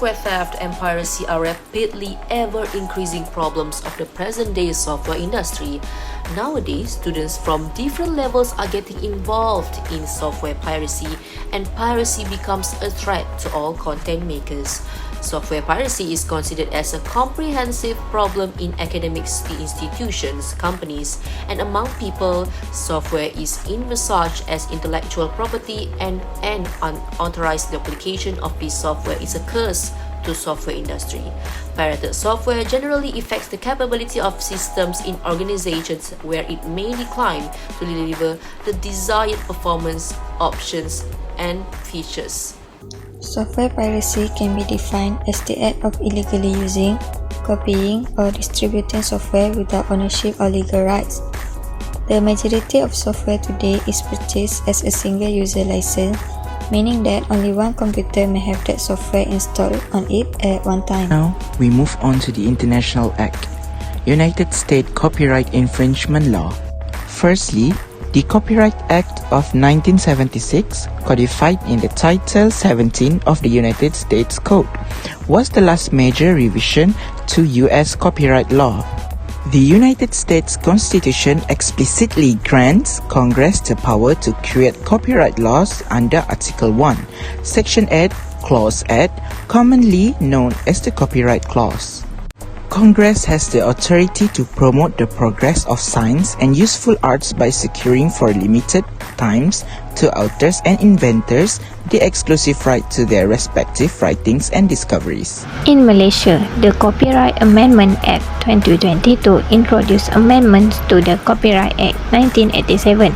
Software theft and piracy are rapidly ever-increasing problems of the present-day software industry. Nowadays, students from different levels are getting involved in software piracy, and piracy becomes a threat to all content makers. Software piracy is considered as a comprehensive problem in academics, institutions, companies, and among people. Software is envisaged as intellectual property, and an unauthorized duplication of this software is a curse to software industry. Pirated software generally affects the capability of systems in organizations where it may decline to deliver the desired performance, options, and features. Software piracy can be defined as the act of illegally using, copying, or distributing software without ownership or legal rights. The majority of software today is purchased as a single user license, meaning that only one computer may have that software installed on it at one time. Now, we move on to the International Act, United States Copyright Infringement Law. Firstly, the Copyright Act of 1976, codified in the Title 17 of the United States Code, was the last major revision to U.S. copyright law. The United States Constitution explicitly grants Congress the power to create copyright laws under Article 1, Section 8, Clause 8, commonly known as the Copyright Clause. Congress has the authority to promote the progress of science and useful arts by securing for limited times to authors and inventors the exclusive right to their respective writings and discoveries. In Malaysia, the Copyright Amendment Act 2022 introduced amendments to the Copyright Act 1987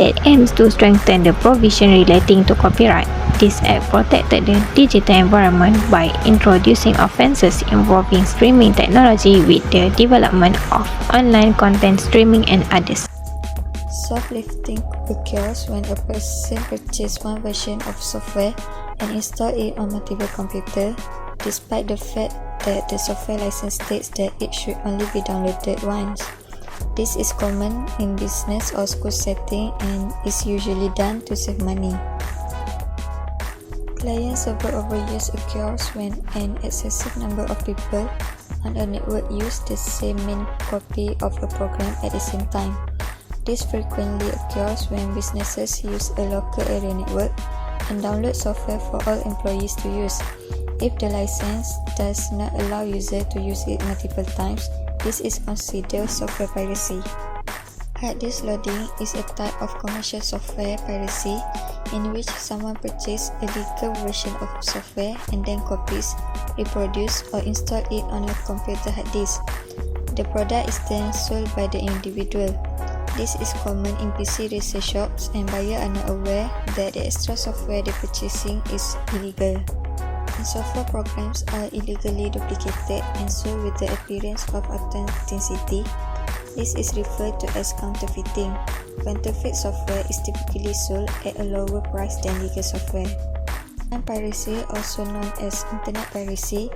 that aims to strengthen the provision relating to copyright. This act protected the digital environment by introducing offences involving streaming technology with the development of online content streaming and others. Shoplifting occurs when a person purchases one version of software and installs it on multiple computers, despite the fact that the software license states that it should only be downloaded once. This is common in business or school setting and is usually done to save money. Client server overuse occurs when an excessive number of people on a network use the same main copy of a program at the same time. This frequently occurs when businesses use a local area network and download software for all employees to use. If the license does not allow users to use it multiple times, this is considered software piracy. Hard disk loading is a type of commercial software piracy in which someone purchases a legal version of software and then copies, reproduces, or installs it on a computer hard disk. The product is then sold by the individual. This is common in PC resale shops, and buyers are not aware that the extra software they're purchasing is illegal. And software programs are illegally duplicated and sold with the appearance of authenticity. This is referred to as counterfeiting. Counterfeit software is typically sold at a lower price than legal software. And piracy, also known as internet piracy,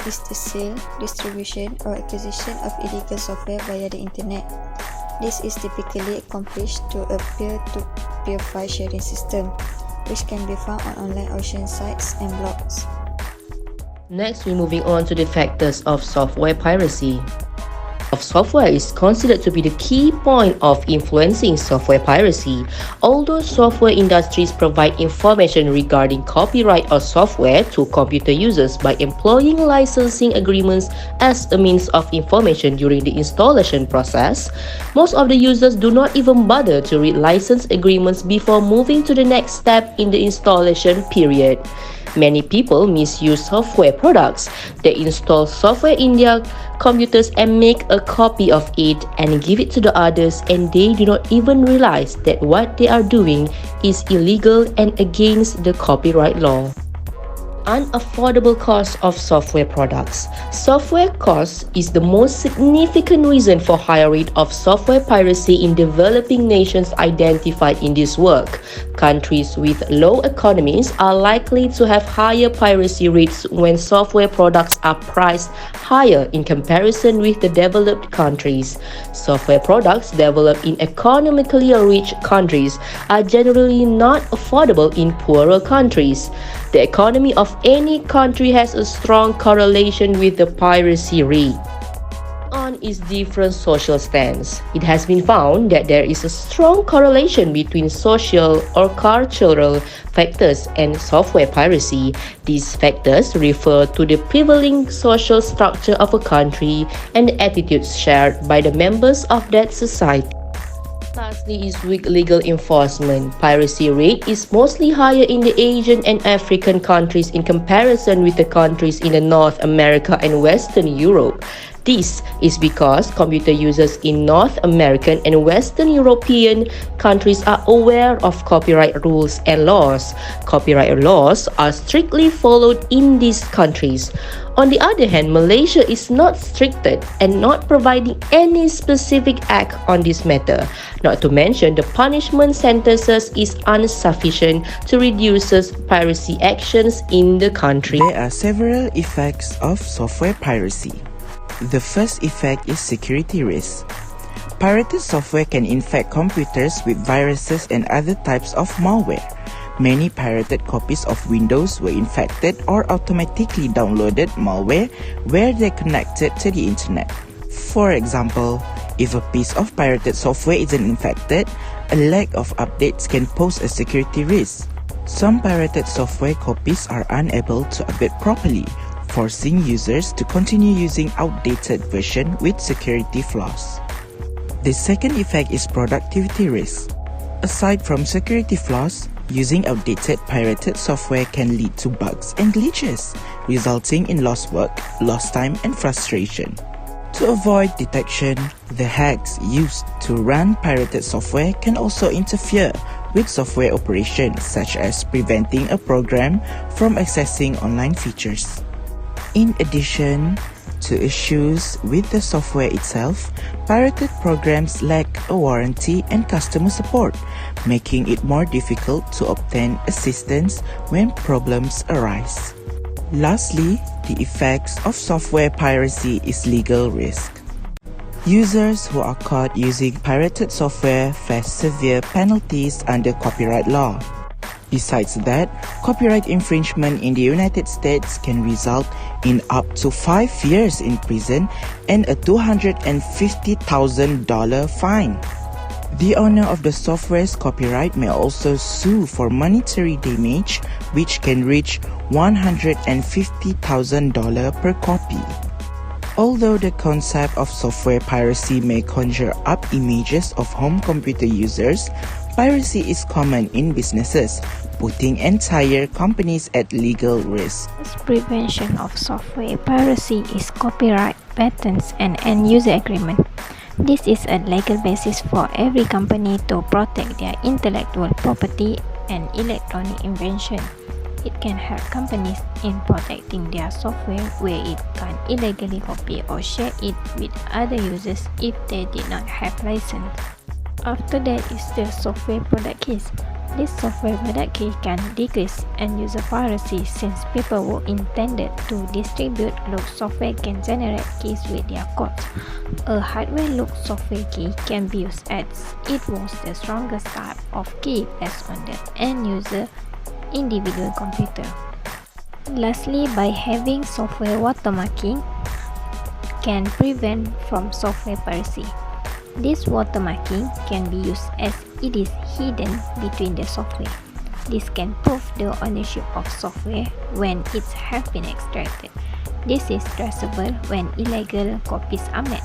is the sale, distribution, or acquisition of illegal software via the internet. This is typically accomplished through a peer-to-peer file sharing system, which can be found on online auction sites and blogs. Next, we're moving on to the factors of software piracy. Software is considered to be the key point of influencing software piracy. Although software industries provide information regarding copyright of software to computer users by employing licensing agreements as a means of information during the installation process, most of the users do not even bother to read license agreements before moving to the next step in the installation period. Many people misuse software products. They install software in their computers and make a copy of it and give it to the others, and they do not even realize that what they are doing is illegal and against the copyright law. Unaffordable cost of software products. Software cost is the most significant reason for higher rate of software piracy in developing nations identified in this work. Countries with low economies are likely to have higher piracy rates when software products are priced higher in comparison with the developed countries. Software products developed in economically rich countries are generally not affordable in poorer countries. The economy of any country has a strong correlation with the piracy rate. On its different social stance, it has been found that there is a strong correlation between social or cultural factors and software piracy. These factors refer to the prevailing social structure of a country and the attitudes shared by the members of that society. Lastly is weak legal enforcement. Piracy rate is mostly higher in the Asian and African countries in comparison with the countries in the North America and Western Europe. This is because computer users in North American and Western European countries are aware of copyright rules and laws. Copyright laws are strictly followed in these countries. On the other hand, Malaysia is not stricted and not providing any specific act on this matter. Not to mention, the punishment sentences is insufficient to reduce piracy actions in the country. There are several effects of software piracy. The first effect is security risk. Pirated software can infect computers with viruses and other types of malware. Many pirated copies of Windows were infected or automatically downloaded malware where they connected to the internet. For example, if a piece of pirated software isn't infected, a lack of updates can pose a security risk. Some pirated software copies are unable to update properly, forcing users to continue using outdated version with security flaws. The second effect is productivity risk. Aside from security flaws, using outdated pirated software can lead to bugs and glitches, resulting in lost work, lost time, and frustration. To avoid detection, the hacks used to run pirated software can also interfere with software operations, such as preventing a program from accessing online features. In addition to issues with the software itself, pirated programs lack a warranty and customer support, making it more difficult to obtain assistance when problems arise. Lastly, the effects of software piracy is legal risk. Users who are caught using pirated software face severe penalties under copyright law. Besides that, copyright infringement in the United States can result in up to 5 years in prison and a $250,000 fine. The owner of the software's copyright may also sue for monetary damage, which can reach $150,000 per copy. Although the concept of software piracy may conjure up images of home computer users, piracy is common in businesses, putting entire companies at legal risk. Prevention of software piracy is copyright, patents, and end-user agreement. This is a legal basis for every company to protect their intellectual property and electronic invention. It can help companies in protecting their software where it can illegally copy or share it with other users if they did not have license. After that is the software product keys. This software product key can decrease end-user piracy since people who intended to distribute locked software can generate keys with their codes. A hardware locked software key can be used as it was the strongest type of key based on the end-user individual computer. Lastly, by having software watermarking can prevent from software piracy. This watermarking can be used as it is hidden between the software. This can prove the ownership of software when it has been extracted. This is traceable when illegal copies are made.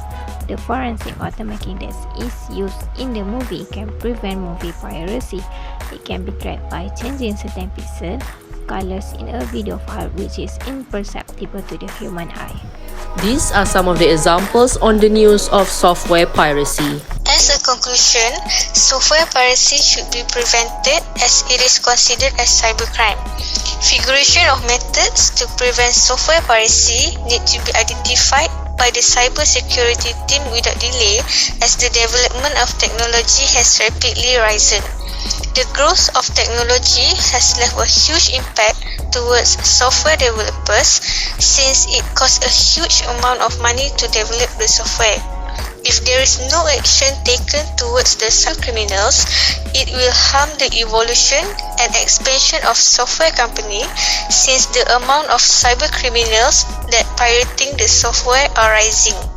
The forensic watermarking that is used in the movie can prevent movie piracy. It can be tracked by changing certain pixel colors in a video file which is imperceptible to the human eye. These are some of the examples on the news of software piracy. As a conclusion, software piracy should be prevented as it is considered as cybercrime. Figuration of methods to prevent software piracy need to be identified by the cybersecurity team without delay as the development of technology has rapidly risen. The growth of technology has left a huge impact towards software developers since it costs a huge amount of money to develop the software. If there is no action taken towards the cybercriminals, it will harm the evolution and expansion of software company, since the amount of cybercriminals that pirating the software are rising.